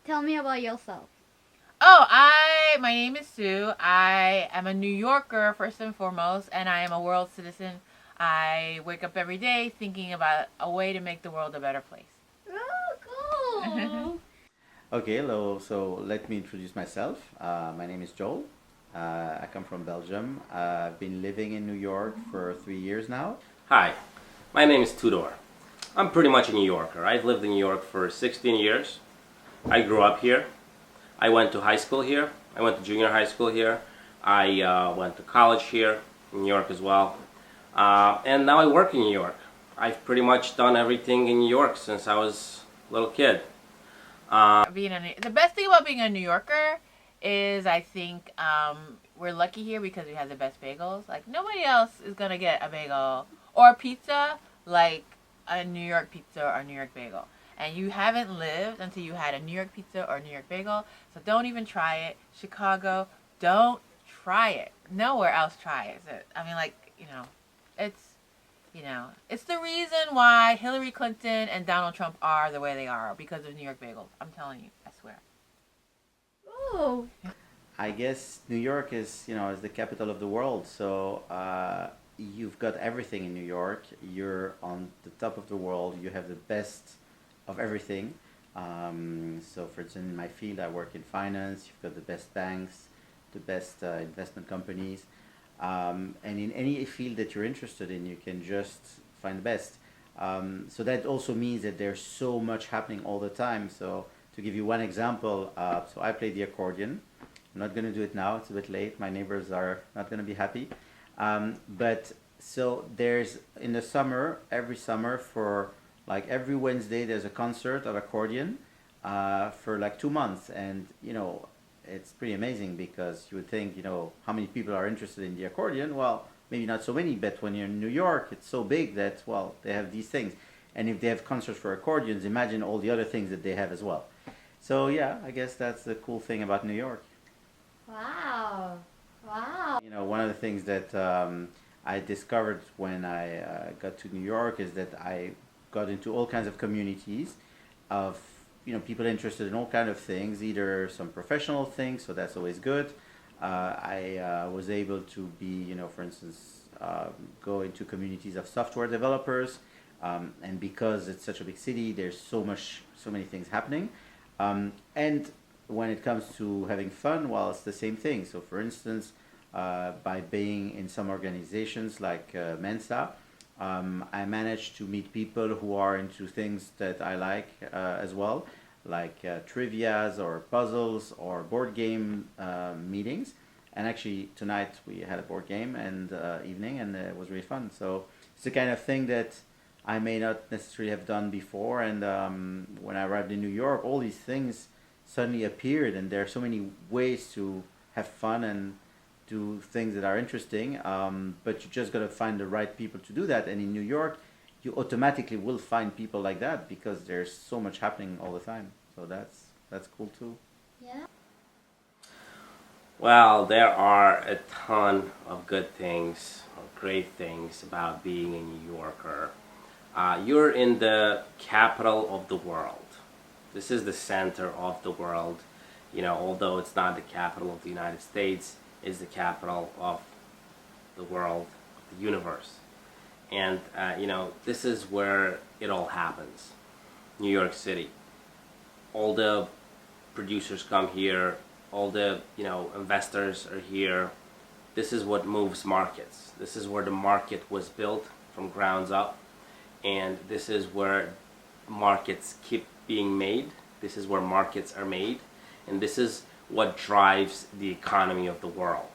Tell me about yourself. Oh, my name is Sue. I am a New Yorker first and foremost, and I am a world citizen. I wake up every day thinking about a way to make the world a better place. Oh, cool. Okay, hello. So let me introduce myself. My name is Joel. I come from Belgium. I've been living in New York for 3 years now. Hi, my name is Tudor. I'm pretty much a New Yorker. I've lived in New York for 16 years. I grew up here. I went to high school here. I went to junior high school here. I went to college here in New York as well. And now I work in New York. I've pretty much done everything in New York since I was a little kid. The best thing about being a New Yorker is I think we're lucky here because we have the best bagels. Like nobody else is gonna get a bagel or a pizza like a New York pizza or a New York bagel. And you haven't lived until you had a New York pizza or a New York bagel. So don't even try it. Chicago, don't try it. Nowhere else try it. I mean, it's the reason why Hillary Clinton and Donald Trump are the way they are because of New York bagels. I'm telling you, I swear. Oh. I guess New York is the capital of the world. So you've got everything in New York. You're on the top of the world. You have the best of everything. So for instance, in my field, I work in finance. You've got the best banks, the best investment companies. And in any field that you're interested in, you can just find the best. So that also means that there's so much happening all the time. So to give you one example, so I play the accordion. I'm not going to do it now. It's a bit late. My neighbors are not going to be happy. But so there's in the summer, every summer for like every Wednesday, there's a concert of accordion for like 2 months. And, it's pretty amazing because you would think, how many people are interested in the accordion? Well, maybe not so many, but when you're in New York, it's so big that, well, they have these things. And if they have concerts for accordions, imagine all the other things that they have as well. So, yeah, I guess that's the cool thing about New York. Wow. Wow. One of the things that I discovered when I got to New York is that I got into all kinds of communities of people interested in all kinds of things, either some professional things, so that's always good. I was able to be, for instance, go into communities of software developers, and because it's such a big city, there's so many things happening. And when it comes to having fun, well, it's the same thing. So, for instance, by being in some organizations like Mensa, I managed to meet people who are into things that I like as well, like trivias or puzzles or board game meetings. And actually, tonight we had a board game and evening, and it was really fun. So it's the kind of thing that I may not necessarily have done before. And when I arrived in New York, all these things suddenly appeared, and there are so many ways to have fun and do things that are interesting, but you just got to find the right people to do that. And in New York, you automatically will find people like that because there's so much happening all the time. So that's cool too. Yeah. Well, there are a ton of good things, or great things about being a New Yorker. You're in the capital of the world. This is the center of the world. Although it's not the capital of the United States, is the capital of the world, the universe. And, this is where it all happens. New York City. All the producers come here, all the, investors are here. This is what moves markets. This is where the market was built from grounds up. And this is where markets keep being made. This is where markets are made. And this is what drives the economy of the world.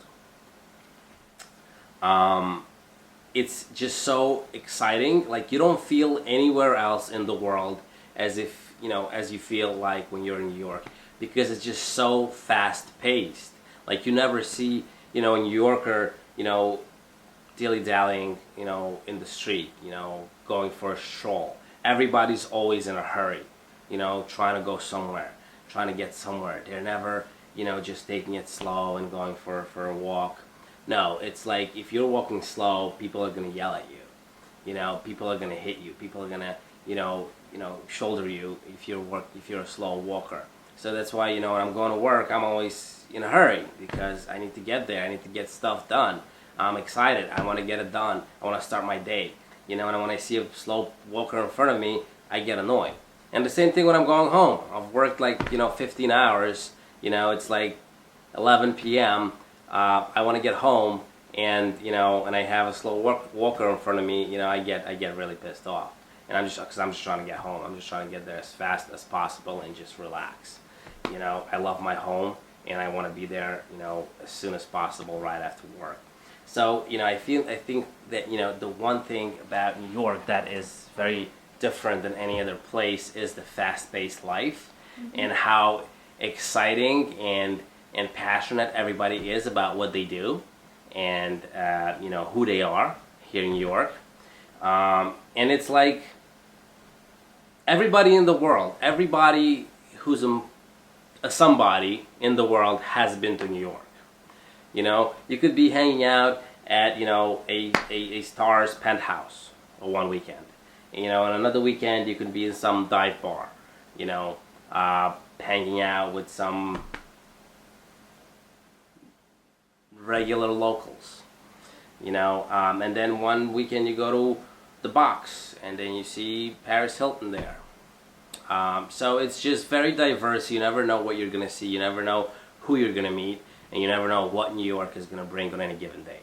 It's just so exciting. Like you don't feel anywhere else in the world as you feel like when you're in New York, because it's just so fast paced. Like you never see, a New Yorker, dilly-dallying, in the street, going for a stroll. Everybody's always in a hurry, trying to go somewhere, trying to get somewhere. They're never, just taking it slow and going for a walk. No, it's like if you're walking slow, people are going to yell at you. People are going to hit you. People are going to, shoulder you if you're a slow walker. So that's why, when I'm going to work, I'm always in a hurry because I need to get there. I need to get stuff done. I'm excited. I want to get it done. I want to start my day. And when I see a slow walker in front of me, I get annoyed. And the same thing when I'm going home. I've worked 15 hours. It's like 11 p.m. I want to get home, and and I have a slow walker in front of me. I get really pissed off. And I'm just trying to get home. I'm just trying to get there as fast as possible and just relax. I love my home, and I want to be there, as soon as possible right after work. So, I think that, the one thing about New York that is very different than any other place is the fast-paced life, and how exciting and passionate everybody is about what they do, and who they are here in New York. And it's like everybody in the world, everybody who's a somebody in the world has been to New York. You could be hanging out at a star's penthouse for one weekend. And another weekend you could be in some dive bar. Hanging out with some regular locals. And then one weekend you go to the box, and then you see Paris Hilton there. So it's just very diverse. You never know what you're going to see. You never know who you're going to meet. And you never know what New York is going to bring on any given day.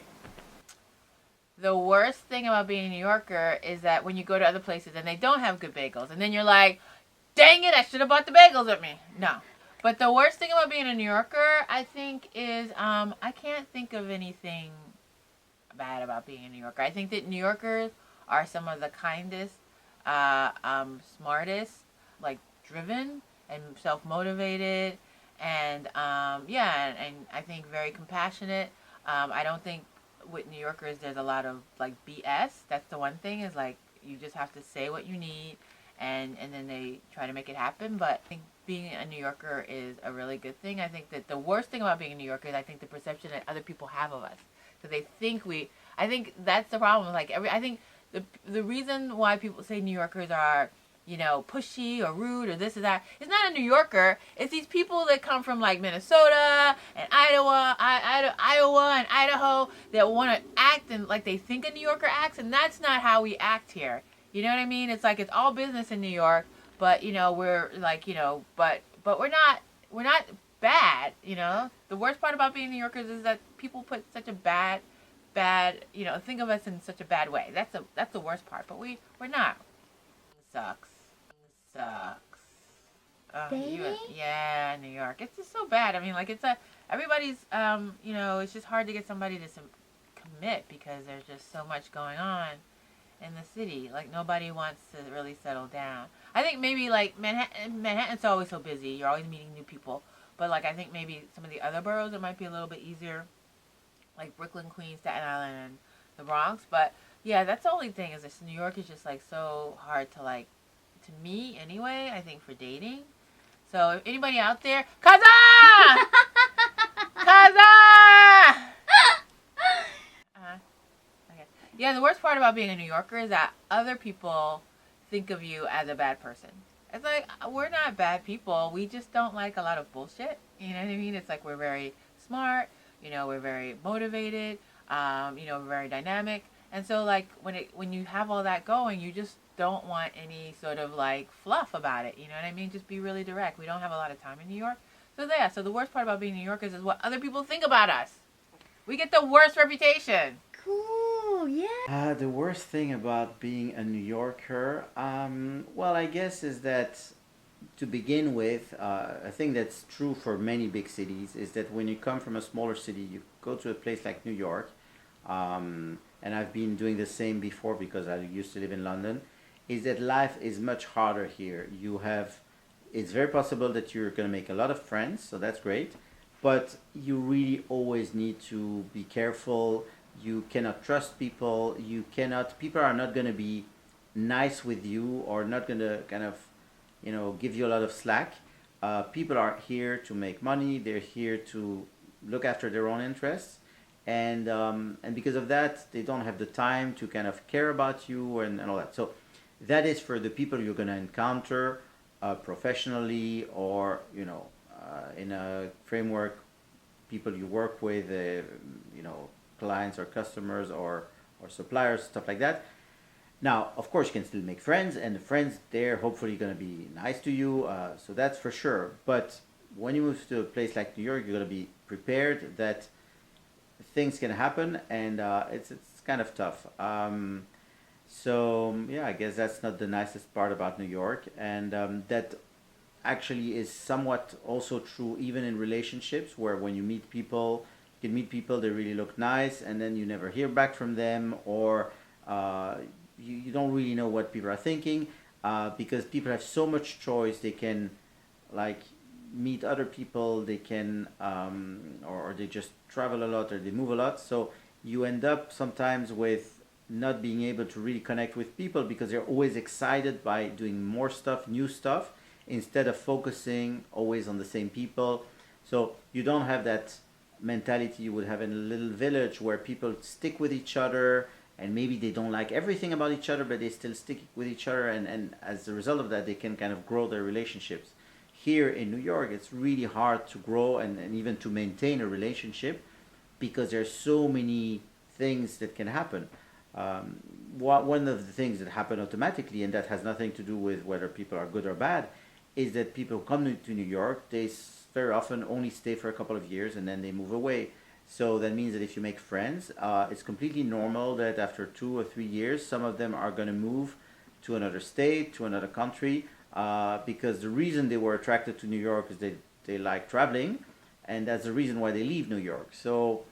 The worst thing about being a New Yorker is that when you go to other places and they don't have good bagels, and then you're like, dang it, I should have bought the bagels with me. No. But the worst thing about being a New Yorker, I think, is I can't think of anything bad about being a New Yorker. I think that New Yorkers are some of the kindest, smartest, driven and self-motivated, and and I think very compassionate. I don't think with New Yorkers there's a lot of BS. That's the one thing, is you just have to say what you need, and then they try to make it happen. But I think being a New Yorker is a really good thing. I think that the worst thing about being a New Yorker is I think the perception that other people have of us, because they think I think that's the problem. I think the reason why people say New Yorkers are pushy or rude or this or that, it's not a New Yorker. It's these people that come from Minnesota and Iowa and Idaho that want to act and they think a New Yorker acts, and that's not how we act here. You know what I mean? It's it's all business in New York, but we're but we're not bad. The worst part about being New Yorkers is that people put such a bad think of us in such a bad way. That's the worst part. But we're not. Sucks. Yeah, New York. It's just so bad. I mean, everybody's, it's just hard to get somebody to commit because there's just so much going on in the city. Nobody wants to really settle down. I think maybe Manhattan's always so busy. You're always meeting new people. But I think maybe some of the other boroughs it might be a little bit easier, like Brooklyn, Queens, Staten Island, and the Bronx. But yeah, that's the only thing, is this New York is just so hard to to me anyway, I think, for dating. So if anybody out there, Kaza! Okay. Yeah, the worst part about being a New Yorker is that other people think of you as a bad person. It's we're not bad people. We just don't like a lot of bullshit. You know what I mean? It's we're very smart. We're very motivated. We're very dynamic. And so when you have all that going, you just don't want any sort of fluff about it. You know what I mean? Just be really direct. We don't have a lot of time in New York. So the worst part about being New Yorkers is what other people think about us. We get the worst reputation. Cool, yeah. The worst thing about being a New Yorker, well, I guess, is that to begin with, a thing that's true for many big cities is that when you come from a smaller city, you go to a place like New York, and I've been doing the same before because I used to live in London, is that life is much harder here. It's very possible that you're going to make a lot of friends, so that's great, but you really always need to be careful. You cannot trust people. People are not going to be nice with you, or not going to give you a lot of slack. People are here to make money. They're here to look after their own interests. And because of that, they don't have the time to care about you and all that. So that is for the people you're going to encounter professionally, or in a framework, people you work with, clients or customers or suppliers, stuff like that. Now, of course, you can still make friends, and the friends there hopefully going to be nice to you, so that's for sure. But when you move to a place like New York, you're going to be prepared that things can happen, and it's kind of tough. So yeah, I guess that's not the nicest part about New York, and that actually is somewhat also true even in relationships, where when you meet people, you can meet people, they really look nice, and then you never hear back from them, or you don't really know what people are thinking, because people have so much choice. They can like meet other people, they can or they just travel a lot, or they move a lot, so you end up sometimes with not being able to really connect with people because they're always excited by doing more stuff, new stuff, instead of focusing always on the same people. So you don't have that mentality you would have in a little village where people stick with each other, and maybe they don't like everything about each other, but they still stick with each other, and as a result of that, they can kind of grow their relationships. Here in New York, it's really hard to grow and even to maintain a relationship because there's so many things that can happen. One of the things that happen automatically, and that has nothing to do with whether people are good or bad, is that people who come to New York, they very often only stay for a couple of years and then they move away. So that means that if you make friends, it's completely normal that after 2 or 3 years, some of them are going to move to another state, to another country, because the reason they were attracted to New York is they like traveling, and that's the reason why they leave New York. So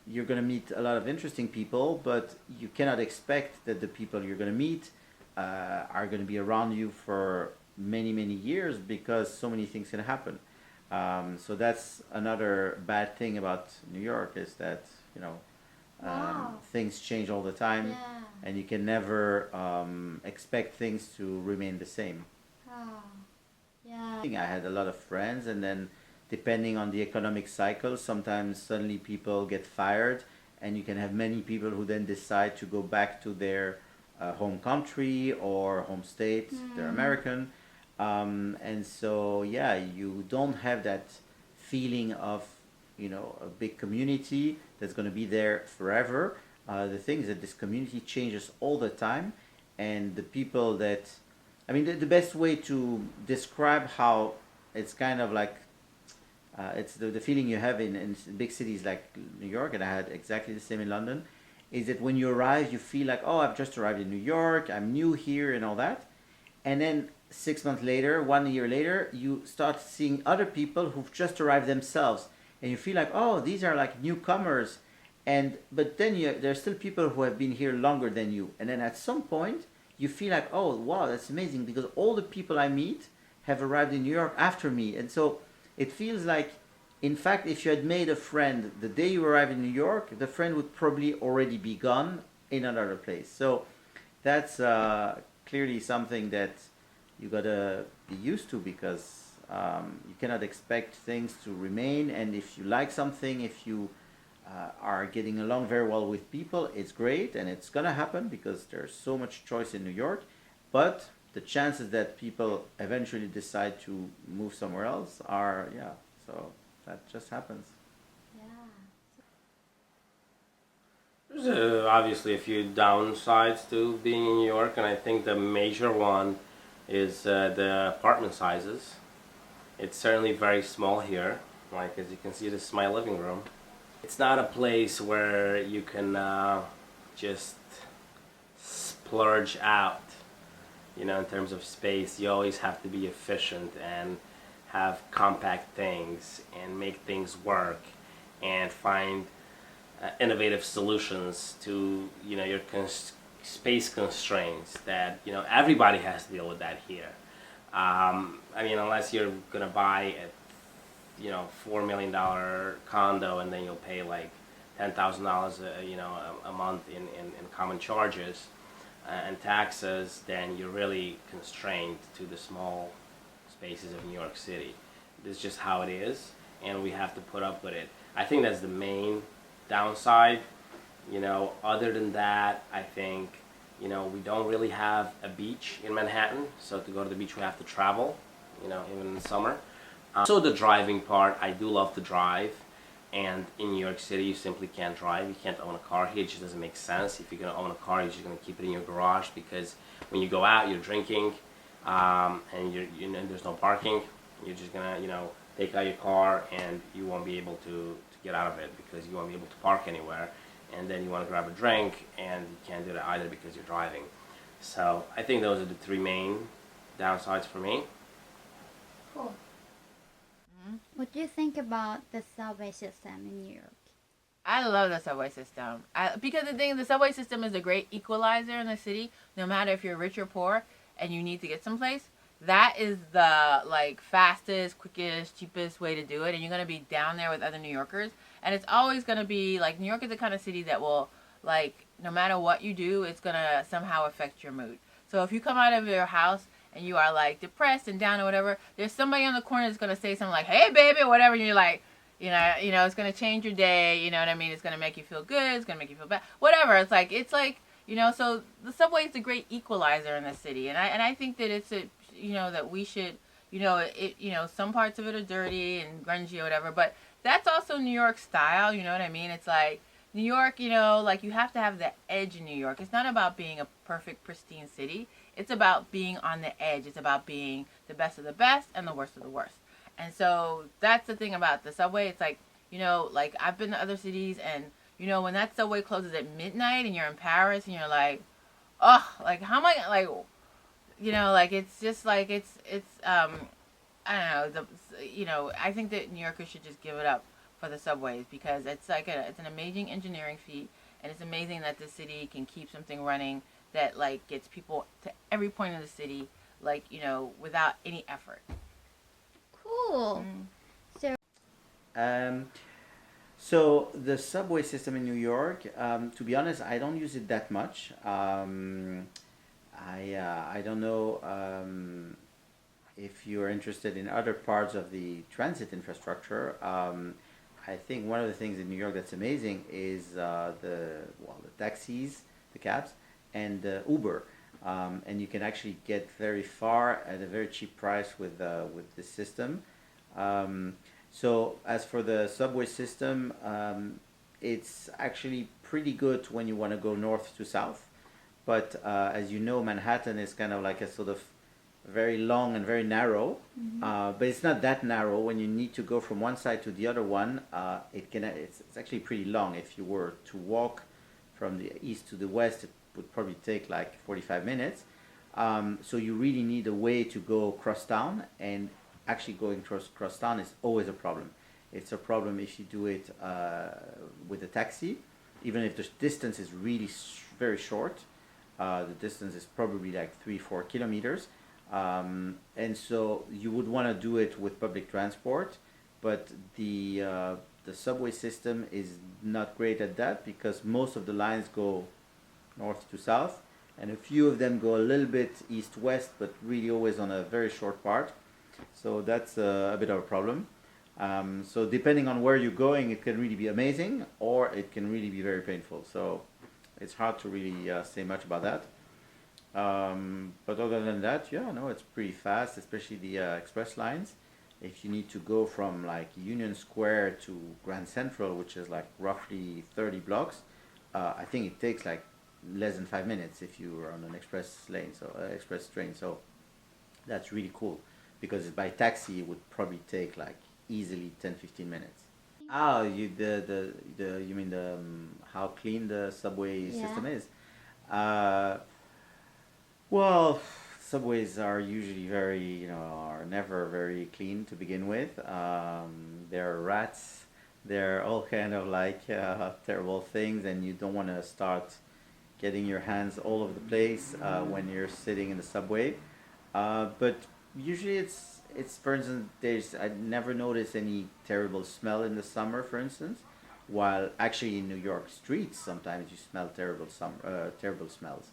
you're going to meet a lot of interesting people, but you cannot expect that the people you're going to meet are going to be around you for many, many years, because so many things can happen. So that's another bad thing about New York, is that, Wow. things change all the time, Yeah. and you can never expect things to remain the same. Oh. Yeah. I had a lot of friends, and then depending on the economic cycle, sometimes suddenly people get fired, and you can have many people who then decide to go back to their home country or home state. They're American, and so yeah, you don't have that feeling of a big community that's going to be there forever. The thing is that this community changes all the time, and the people that, I mean, the best way to describe how it's kind of like, it's the feeling you have in big cities like New York, and I had exactly the same in London, is that when you arrive, you feel like, oh, I've just arrived in New York, I'm new here and all that. And then 6 months later, 1 year later, you start seeing other people who've just arrived themselves. And you feel like, oh, these are like newcomers. But then there's still people who have been here longer than you. And then at some point, you feel like, oh, wow, that's amazing, because all the people I meet have arrived in New York after me. And so it feels like, in fact, if you had made a friend the day you arrived in New York, the friend would probably already be gone in another place. So that's clearly something that you gotta be used to, because you cannot expect things to remain. And if you like something, if you are getting along very well with people, it's great, and it's gonna happen because there's so much choice in New York. But the chances that people eventually decide to move somewhere else are, yeah, so that just happens. Yeah. There's obviously a few downsides to being in New York, and I think the major one is the apartment sizes. It's certainly very small here. Like, as you can see, this is my living room. It's not a place where you can just splurge out, in terms of space. You always have to be efficient and have compact things and make things work and find innovative solutions to your space constraints that everybody has to deal with that here. I mean, unless you're gonna buy a $4 million condo, and then you'll pay like $10,000 a month in common charges and taxes, then you're really constrained to the small spaces of New York City. This is just how it is, and we have to put up with it. I think that's the main downside. Other than that, I think we don't really have a beach in Manhattan, so to go to the beach we have to travel. you know, even in the summer. So the driving part, I do love to drive. And in New York City, you simply can't drive. You can't own a car here. It just doesn't make sense. If you're going to own a car, you're just going to keep it in your garage, because when you go out, you're drinking, and there's no parking. You're just going to, you know, take out your car, and you won't be able to get out of it because you won't be able to park anywhere. And then you want to grab a drink, and you can't do that either because you're driving. So I think those are the three main downsides for me. Cool. What do you think about the subway system in New York? I love the subway system. Because the subway system is a great equalizer in the city. No matter if you're rich or poor and you need to get someplace, that is the like fastest, quickest, cheapest way to do it. And you're gonna be down there with other New Yorkers, and it's always gonna be like, New York is the kind of city that will, like, no matter what you do, it's gonna somehow affect your mood. So if you come out of your house and you are like depressed and down or whatever, there's somebody on the corner that's gonna say something like, "Hey baby," or whatever, and you're like, you know, it's gonna change your day. You know what I mean? It's gonna make you feel good. It's gonna make you feel bad. Whatever. It's like, you know. So the subway is a great equalizer in the city, and I think that it's a, you know, that we should, you know, some parts of it are dirty and grungy or whatever, but that's also New York style. You know what I mean? It's like New York, you know, like you have to have the edge in New York. It's not about being a perfect, pristine city. It's about being on the edge. It's about being the best of the best and the worst of the worst. And so that's the thing about the subway. It's like, you know, like I've been to other cities, and, you know, when that subway closes at midnight and you're in Paris and you're like, oh, like, how am I, like, you know, like, it's just like, it's I don't know, you know, I think that New Yorkers should just give it up for the subways, because it's like it's an amazing engineering feat, and it's amazing that the city can keep something running that, like, gets people to every point of the city, like, you know, without any effort. Cool. So So the subway system in New York, to be honest, I don't use it that much. I don't know if you're interested in other parts of the transit infrastructure. I think one of the things in New York that's amazing is the taxis, the cabs, and Uber. And you can actually get very far at a very cheap price with this system. So as for the subway system, it's actually pretty good when you want to go north to south. But as you know, Manhattan is kind of like a sort of very long and very narrow. But it's not that narrow. When you need to go from one side to the other one, it's actually pretty long. If you were to walk from the east to the west, it would probably take like 45 minutes. So you really need a way to go across town, and actually going across town is always a problem. It's a problem if you do it with a taxi, even if the distance is really very short. The distance is probably like 3-4 kilometers. And so you would want to do it with public transport, but the subway system is not great at that, because most of the lines go north to south, and a few of them go a little bit east-west, but really always on a very short part. So that's a bit of a problem. So depending on where you're going, it can really be amazing, or it can really be very painful. So it's hard to really say much about that. But other than that, yeah, no, it's pretty fast, especially the express lines. If you need to go from like Union Square to Grand Central, which is like roughly 30 blocks, I think it takes like less than 5 minutes if you are on an express lane, so express train. So that's really cool, because by taxi it would probably take like easily 10-15 minutes. You mean the how clean the subway system is? Well, subways are usually are never very clean to begin with. There are rats. There are all kind of like terrible things, and you don't want to start getting your hands all over the place when you're sitting in the subway. But usually it's for instance, I never noticed any terrible smell in the summer, for instance. While actually in New York streets sometimes you smell terrible smells,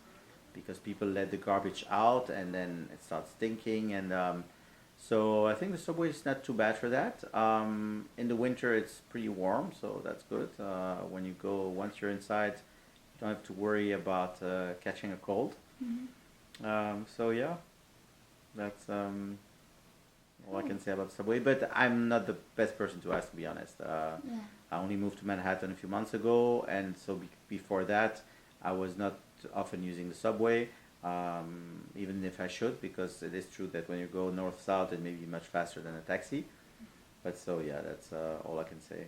because people let the garbage out and then it starts stinking, and so I think the subway is not too bad for that. In the winter it's pretty warm, so that's good. Once you're inside, you don't have to worry about catching a cold. So yeah, that's all I can say about the subway. But I'm not the best person to ask, to be honest. Yeah. I only moved to Manhattan a few months ago, and so before that, I was not often using the subway, even if I should, because it is true that when you go north-south, it may be much faster than a taxi. But so yeah, that's all I can say.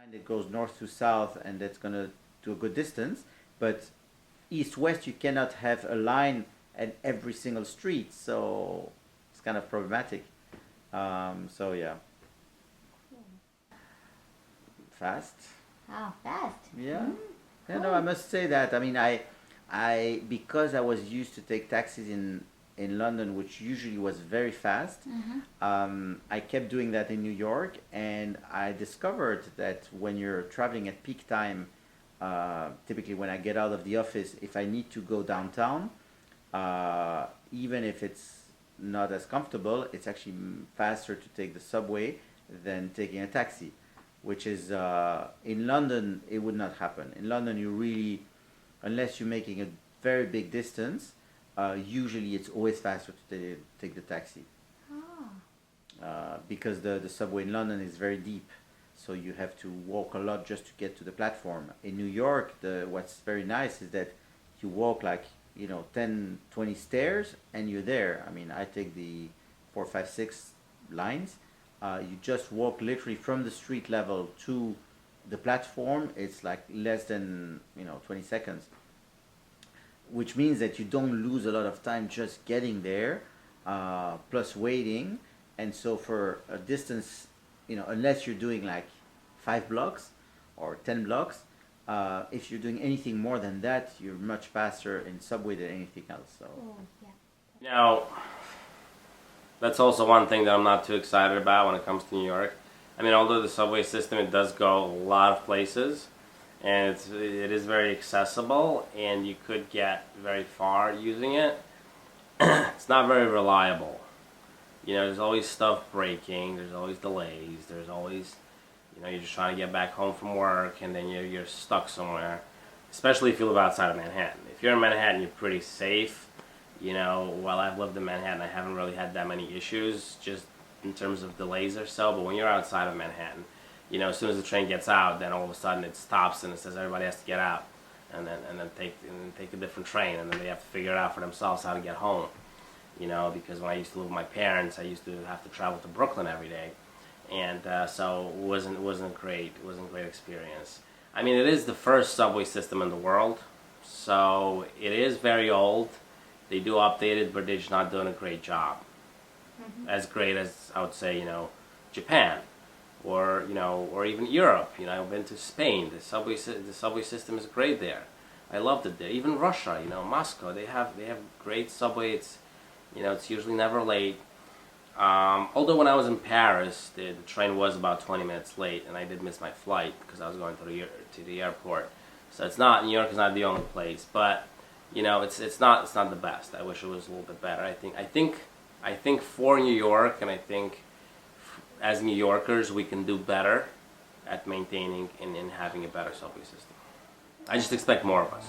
And it goes north to south, and that's gonna do a good distance. But east-west, you cannot have a line at every single street, so it's kind of problematic. So yeah, fast. Oh, fast. Yeah. Mm, Yeah, no, I must say that. I mean, I because I was used to take taxis in London, which usually was very fast. I kept doing that in New York, and I discovered that when you're traveling at peak time, typically when I get out of the office, if I need to go downtown, even if it's not as comfortable, it's actually faster to take the subway than taking a taxi, which is in London it would not happen. In London, you really, unless you're making a very big distance, usually it's always faster to take the taxi. Because the subway in London is very deep, so you have to walk a lot just to get to the platform. In New York, what's very nice is that you walk like 10, 20 stairs and you're there. I mean, I take the 4, 5, 6 lines. You just walk literally from the street level to the platform. It's like less than 20 seconds, which means that you don't lose a lot of time just getting there, plus waiting. And so for a distance, unless you're doing like 5 blocks or 10 blocks, if you're doing anything more than that, you're much faster in subway than anything else. So. Oh, yeah. Now, that's also one thing that I'm not too excited about when it comes to New York. I mean, although the subway system, it does go a lot of places, and it is very accessible, and you could get very far using it. It's not very reliable. There's always stuff breaking, there's always delays, there's always, you're just trying to get back home from work, and then you're stuck somewhere, especially if you live outside of Manhattan. If you're in Manhattan, you're pretty safe. While I've lived in Manhattan, I haven't really had that many issues, just in terms of delays or so, but when you're outside of Manhattan, as soon as the train gets out, then all of a sudden it stops and it says everybody has to get out, and then take a different train, and then they have to figure it out for themselves how to get home. Because when I used to live with my parents, I used to have to travel to Brooklyn every day, and so it wasn't a great experience. I mean, it is the first subway system in the world, so it is very old. They do update it, but they're just not doing a great job. As great as, I would say, Japan, or even Europe. I've been to Spain. The subway system is great there. I loved it there. Even Russia, Moscow, they have great subway. It's usually never late. Although when I was in Paris, the train was about 20 minutes late, and I did miss my flight because I was going to the airport. So New York is not the only place, but it's not the best. I wish it was a little bit better. I think for New York, and I think as New Yorkers, we can do better at maintaining and having a better subway system. I just expect more of us.